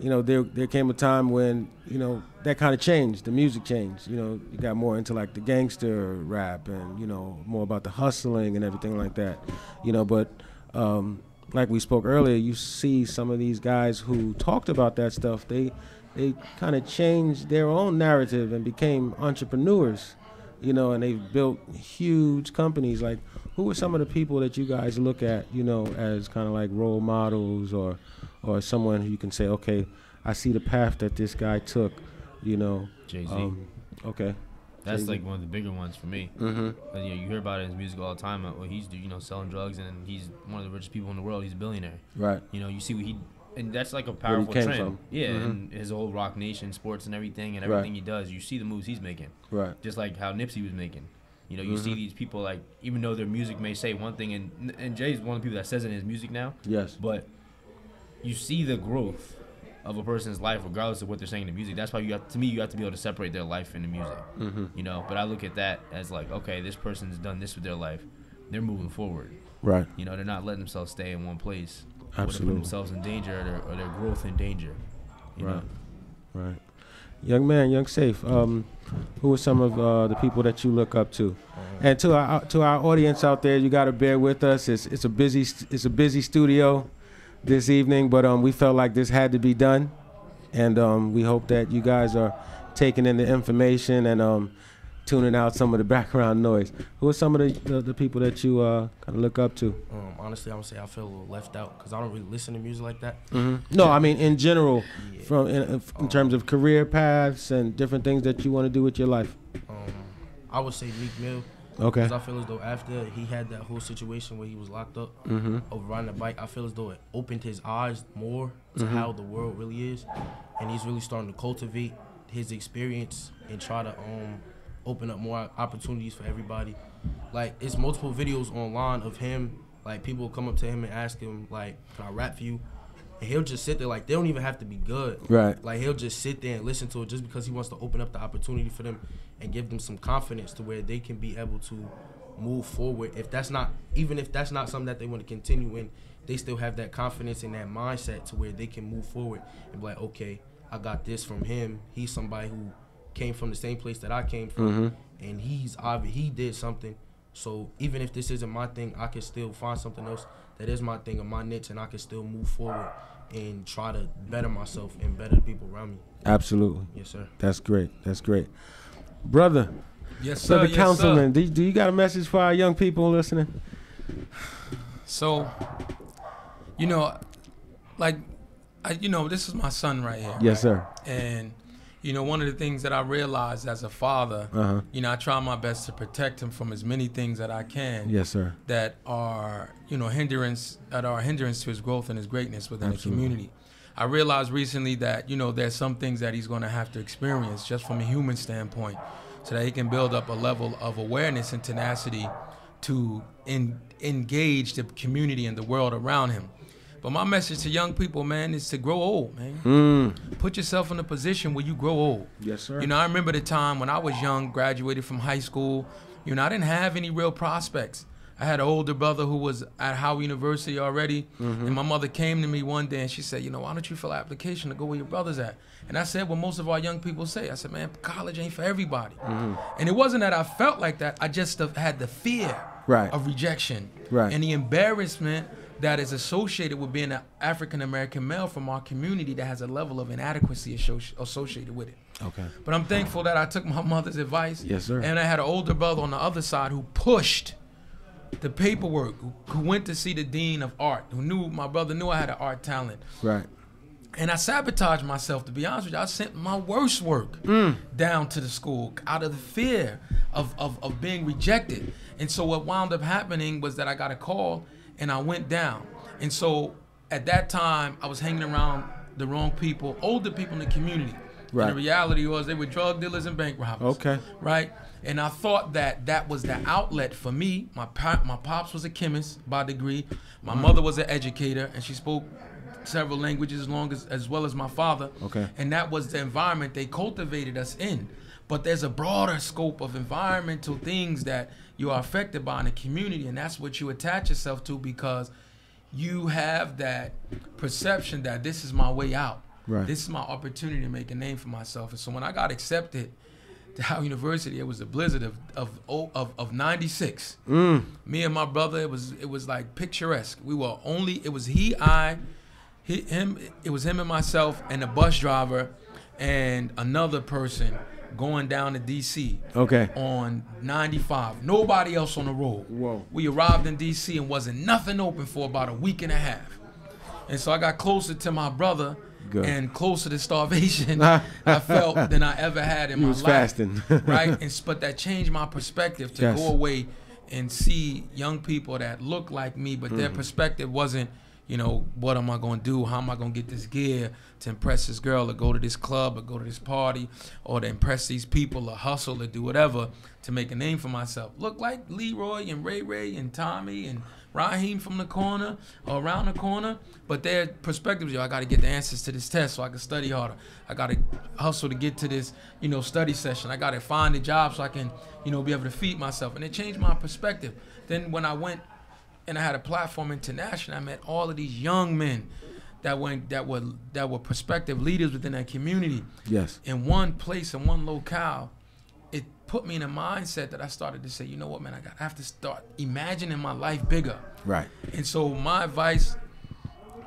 [SPEAKER 1] you know, there came a time when, you know, that kind of changed. The music changed. You know, you got more into like the gangster rap and, you know, more about the hustling and everything like that. You know, but like we spoke earlier, you see some of these guys who talked about that stuff, they kind of changed their own narrative and became entrepreneurs, you know, and they've built huge companies. Like, who are some of the people that you guys look at, you know, as kind of like role models or someone who you can say, okay, I see the path that this guy took, you know?
[SPEAKER 5] Jay-Z.
[SPEAKER 1] Okay.
[SPEAKER 5] That's
[SPEAKER 1] Jay-Z.
[SPEAKER 5] like one of the bigger ones for me. You know, you hear about it in his music all the time. Well, he's, you know, selling drugs, and he's one of the richest people in the world. He's a billionaire. Right. You know, you see what and that's like a powerful trend. From. Yeah, and his whole Rock Nation, sports and everything he does. You see the moves he's making. Right. Just like how Nipsey was making. You know, you see these people, like, even though their music may say one thing, and Jay's one of the people that says it in his music now. Yes. But you see the growth of a person's life regardless of what they're saying in the music. That's why you have to be able to separate their life and the music. You know, but I look at that as like, okay, this person's done this with their life. They're moving forward. Right. You know, they're not letting themselves stay in one place. Absolutely. Or putting themselves in danger or their growth in danger. You know? Right.
[SPEAKER 1] Young man, Young Safe, who are some of the people that you look up to? And to our audience out there, you got to bear with us. It's a busy studio this evening, but we felt like this had to be done, and we hope that you guys are taking in the information and tuning out some of the background noise. Who are some of the people that you kind of look up to?
[SPEAKER 3] Honestly, I would say I feel a little left out because I don't really listen to music like that.
[SPEAKER 1] No, I mean in general, in terms of career paths and different things that you want to do with your life.
[SPEAKER 3] I would say Meek Mill. Okay. Because I feel as though after he had that whole situation where he was locked up over riding a bike, I feel as though it opened his eyes more to how the world really is, and he's really starting to cultivate his experience and try to open up more opportunities for everybody. Like, it's multiple videos online of him. Like, people will come up to him and ask him, like, can I rap for you? And he'll just sit there. Like, they don't even have to be good. Right. Like, he'll just sit there and listen to it just because he wants to open up the opportunity for them and give them some confidence to where they can be able to move forward. Even if that's not something that they want to continue in, they still have that confidence and that mindset to where they can move forward and be like, okay, I got this from him. He's somebody who came from the same place that I came from, and he did something. So even if this isn't my thing, I can still find something else that is my thing or my niche, and I can still move forward and try to better myself and better the people around me.
[SPEAKER 1] Absolutely.
[SPEAKER 3] Yes, sir.
[SPEAKER 1] That's great. That's great. Brother.
[SPEAKER 4] Yes, sir.
[SPEAKER 1] Brother
[SPEAKER 4] yes,
[SPEAKER 1] Councilman,
[SPEAKER 4] sir.
[SPEAKER 1] do you got a message for our young people listening?
[SPEAKER 4] So, you know, like, this is my son right here.
[SPEAKER 1] Yes, sir.
[SPEAKER 4] And, you know, one of the things that I realized as a father, you know, I try my best to protect him from as many things that I can.
[SPEAKER 1] Yes, sir.
[SPEAKER 4] That are, you know, hindrance to his growth and his greatness within the community. I realized recently that, you know, there's some things that he's going to have to experience just from a human standpoint so that he can build up a level of awareness and tenacity to engage the community and the world around him. But my message to young people, man, is to grow old, man. Put yourself in a position where you grow old.
[SPEAKER 1] Yes, sir.
[SPEAKER 4] You know, I remember the time when I was young, graduated from high school. You know, I didn't have any real prospects. I had an older brother who was at Howard University already, and my mother came to me one day and she said, you know, why don't you fill an application to go where your brother's at? And I said what most of our young people say. I said, man, college ain't for everybody. And it wasn't that I felt like that. I just had the fear of rejection and the embarrassment that is associated with being an African-American male from our community that has a level of inadequacy associated with it.
[SPEAKER 1] Okay.
[SPEAKER 4] But I'm thankful that I took my mother's advice.
[SPEAKER 1] Yes, sir.
[SPEAKER 4] And I had an older brother on the other side who pushed the paperwork, who went to see the dean of art, my brother knew I had an art talent.
[SPEAKER 1] Right.
[SPEAKER 4] And I sabotaged myself, to be honest with you. I sent my worst work down to the school out of the fear of being rejected. And so what wound up happening was that I got a call and I went down. And so at that time, I was hanging around the wrong people, older people in the community. Right. And the reality was they were drug dealers and bank robbers.
[SPEAKER 1] Okay.
[SPEAKER 4] Right? And I thought that was the outlet for me. My pops was a chemist by degree. My mother was an educator, and she spoke several languages as well as my father.
[SPEAKER 1] Okay.
[SPEAKER 4] And that was the environment they cultivated us in. But there's a broader scope of environmental things that you are affected by in the community, and that's what you attach yourself to because you have that perception that this is my way out.
[SPEAKER 1] Right.
[SPEAKER 4] This is my opportunity to make a name for myself. And so when I got accepted to Howard University, it was a blizzard of 96. Me and my brother, it was like picturesque. We were only, it was him and myself and the bus driver and another person going down to DC on 95. Nobody else on the road.
[SPEAKER 1] Whoa.
[SPEAKER 4] We arrived in DC and wasn't nothing open for about a week and a half. And so I got closer to my brother and closer to starvation I felt than I ever had in my life.
[SPEAKER 1] You was fasting.
[SPEAKER 4] Right? But that changed my perspective to go away and see young people that look like me, but their perspective wasn't, you know, what am I going to do? How am I going to get this gear to impress this girl or go to this club or go to this party or to impress these people or hustle or do whatever to make a name for myself? Look like Leroy and Ray Ray and Tommy and Raheem from the corner or around the corner, but their perspectives, I got to get the answers to this test so I can study harder. I got to hustle to get to this, you know, study session. I got to find a job so I can, you know, be able to feed myself. And it changed my perspective. Then when I went and I had a platform international, I met all of these young men that were prospective leaders within that community.
[SPEAKER 1] Yes.
[SPEAKER 4] In one place, in one locale, it put me in a mindset that I started to say, you know what, man, I have to start imagining my life bigger.
[SPEAKER 1] Right.
[SPEAKER 4] And so my advice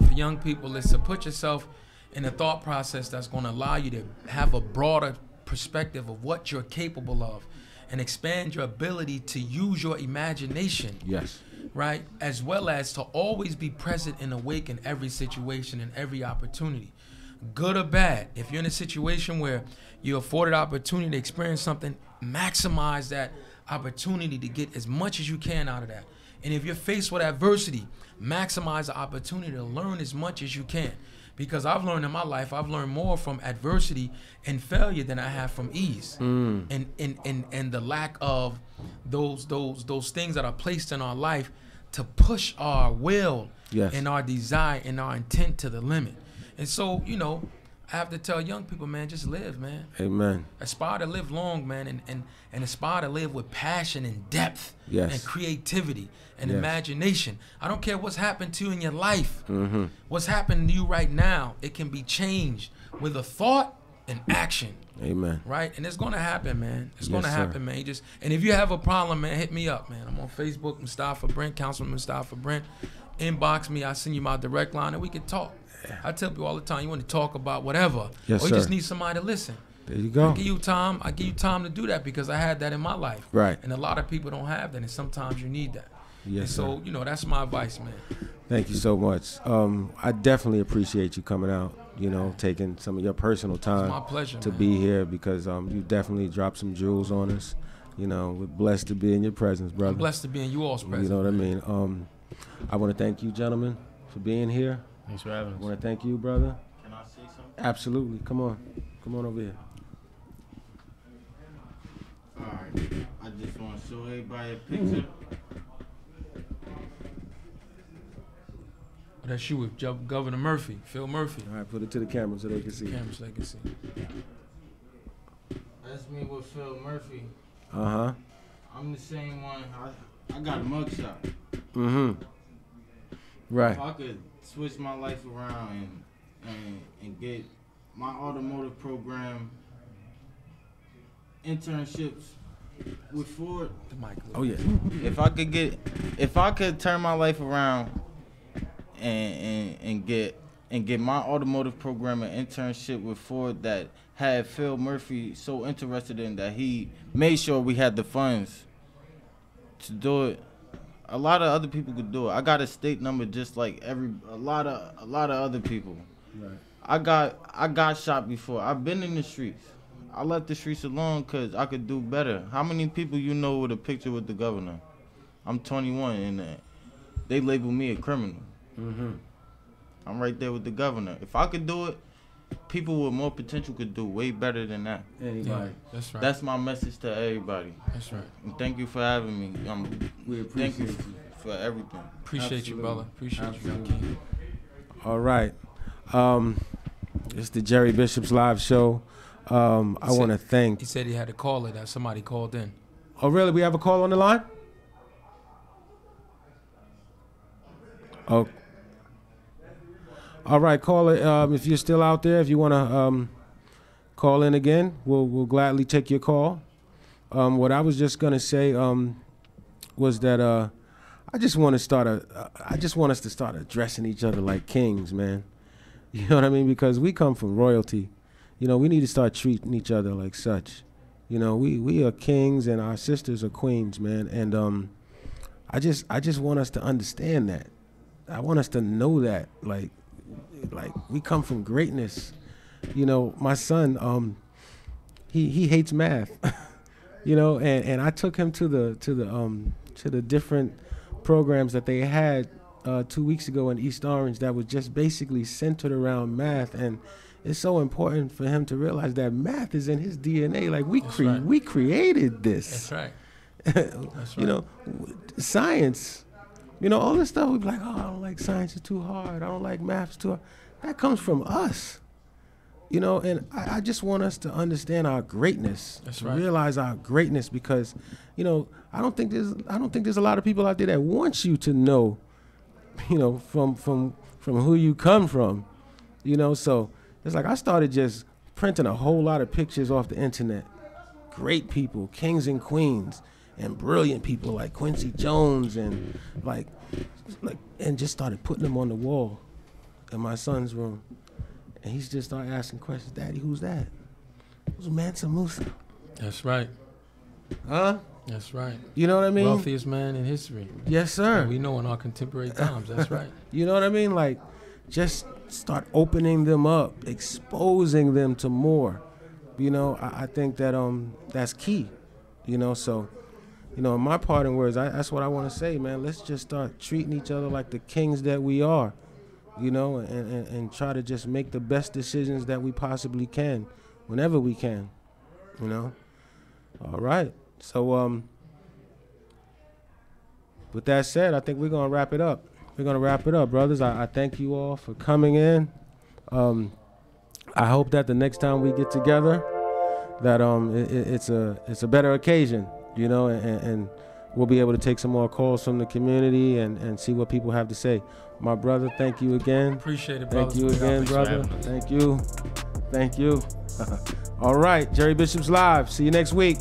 [SPEAKER 4] for young people is to put yourself in a thought process that's going to allow you to have a broader perspective of what you're capable of and expand your ability to use your imagination.
[SPEAKER 1] Yes.
[SPEAKER 4] Right? As well as to always be present and awake in every situation and every opportunity. Good or bad, if you're in a situation where you're afforded opportunity to experience something, maximize that opportunity to get as much as you can out of that. And if you're faced with adversity, maximize the opportunity to learn as much as you can. Because I've learned in my life, I've learned more from adversity and failure than I have from ease. And the lack of those things that are placed in our life to push our will and our desire and our intent to the limit. And so, you know, I have to tell young people, man, just live, man.
[SPEAKER 1] Amen.
[SPEAKER 4] Aspire to live long, man, and aspire to live with passion and depth and creativity and imagination. I don't care what's happened to you in your life.
[SPEAKER 1] Mm-hmm.
[SPEAKER 4] What's happening to you right now, it can be changed with a thought and action.
[SPEAKER 1] Amen.
[SPEAKER 4] Right? And it's going to happen, man. It's going to happen, man. And if you have a problem, man, hit me up, man. I'm on Facebook, Mustafa Brent, Councilman Mustafa Brent. Inbox me. I'll send you my direct line, and we can talk. I tell people all the time, you want to talk about whatever, or you just need somebody to listen.
[SPEAKER 1] There you go.
[SPEAKER 4] I give you time to do that because I had that in my life.
[SPEAKER 1] Right.
[SPEAKER 4] And a lot of people don't have that, and sometimes you need that.
[SPEAKER 1] Yes,
[SPEAKER 4] and so, you know, that's my advice, man.
[SPEAKER 1] Thank you so much. I definitely appreciate you coming out, you know, taking some of your personal time
[SPEAKER 4] it's my pleasure,
[SPEAKER 1] to
[SPEAKER 4] man.
[SPEAKER 1] be here because you definitely dropped some jewels on us. You know, we're blessed to be in your presence, brother.
[SPEAKER 4] I'm blessed to be in you all's presence.
[SPEAKER 1] You know what I mean? I want to thank you, gentlemen, for being here.
[SPEAKER 5] Thanks for having us.
[SPEAKER 1] I want to thank you, brother.
[SPEAKER 2] Can I say something?
[SPEAKER 1] Absolutely. Come on over here.
[SPEAKER 2] All right. I just want to show everybody a picture.
[SPEAKER 4] That's you with Governor Murphy, Phil Murphy.
[SPEAKER 1] All right, put it to the camera so they can see.
[SPEAKER 4] Cameras, they can see.
[SPEAKER 2] That's me with Phil Murphy.
[SPEAKER 1] Uh-huh.
[SPEAKER 2] I'm the same one. I got a mugshot.
[SPEAKER 1] Mm-hmm. Right.
[SPEAKER 2] If I could switch my life around and get my automotive program internships with Ford.
[SPEAKER 4] The mic.
[SPEAKER 1] Oh yeah.
[SPEAKER 2] If I could turn my life around and get my automotive program an internship with Ford that had Phil Murphy so interested in that he made sure we had the funds to do it. A lot of other people could do it. I got a state number just like a lot of other people.
[SPEAKER 1] Right.
[SPEAKER 2] I got shot before. I've been in the streets. I left the streets alone because I could do better. How many people you know with a picture with the governor? I'm 21 and they label me a criminal.
[SPEAKER 1] Mm-hmm.
[SPEAKER 2] I'm right there with the governor. If I could do it, people with more potential could do way better than that.
[SPEAKER 1] Anybody.
[SPEAKER 4] Yeah, that's right.
[SPEAKER 2] That's my message to everybody.
[SPEAKER 4] That's right.
[SPEAKER 2] And thank you for having me.
[SPEAKER 1] We appreciate
[SPEAKER 2] Thank you
[SPEAKER 1] you.
[SPEAKER 2] for everything.
[SPEAKER 4] Appreciate
[SPEAKER 1] Absolutely.
[SPEAKER 4] you, brother. Appreciate
[SPEAKER 1] Absolutely.
[SPEAKER 4] you, King.
[SPEAKER 1] All right. It's the Jerry Bishop's live show. I want to thank.
[SPEAKER 4] He said he had a caller that somebody called in.
[SPEAKER 1] Oh, really? We have a call on the line? Oh. All right, caller. If you're still out there, if you want to call in again, we'll gladly take your call. What I was just gonna say was that I just want us to start addressing each other like kings, man. You know what I mean? Because we come from royalty. You know, we need to start treating each other like such. You know, we are kings and our sisters are queens, man. And I just want us to understand that. I want us to know that, like we come from greatness. You know, my son, he hates math. You know, and I took him to the different programs that they had 2 weeks ago in East Orange that was just basically centered around math. And it's so important for him to realize that math is in his DNA. Like we created this.
[SPEAKER 4] That's right.
[SPEAKER 1] That's
[SPEAKER 4] right.
[SPEAKER 1] You know, science. You know, all this stuff, we be like, oh, I don't like science, it's too hard. I don't like math, it's too hard. That comes from us. You know, and I just want us to understand our greatness.
[SPEAKER 4] That's
[SPEAKER 1] to
[SPEAKER 4] right.
[SPEAKER 1] realize our greatness because, you know, I don't think there's a lot of people out there that want you to know, you know, from who you come from. You know, so it's like I started just printing a whole lot of pictures off the internet. Great people, kings and queens. And brilliant people like Quincy Jones and and just started putting them on the wall in my son's room. And he's just started asking questions. Daddy, who's that? Who's Mansa Musa?
[SPEAKER 4] That's right.
[SPEAKER 1] Huh?
[SPEAKER 4] That's right.
[SPEAKER 1] You know what I mean?
[SPEAKER 4] Wealthiest man in history.
[SPEAKER 1] Yes, sir.
[SPEAKER 4] And we know in our contemporary times. That's right.
[SPEAKER 1] You know what I mean? Like, just start opening them up, exposing them to more. You know, I think that that's key. You know, so. You know, in my parting words, that's what I want to say, man. Let's just start treating each other like the kings that we are, you know, and try to just make the best decisions that we possibly can, whenever we can, you know. All right. So, with that said, I think we're going to wrap it up. We're going to wrap it up, brothers. I thank you all for coming in. I hope that the next time we get together, that it's a better occasion, you know, and we'll be able to take some more calls from the community and see what people have to say. My brother, thank you again.
[SPEAKER 4] Appreciate it, brother.
[SPEAKER 1] Thank you again, brother. Thank you. Thank you. All right, Jerry Bishop's Live. See you next week.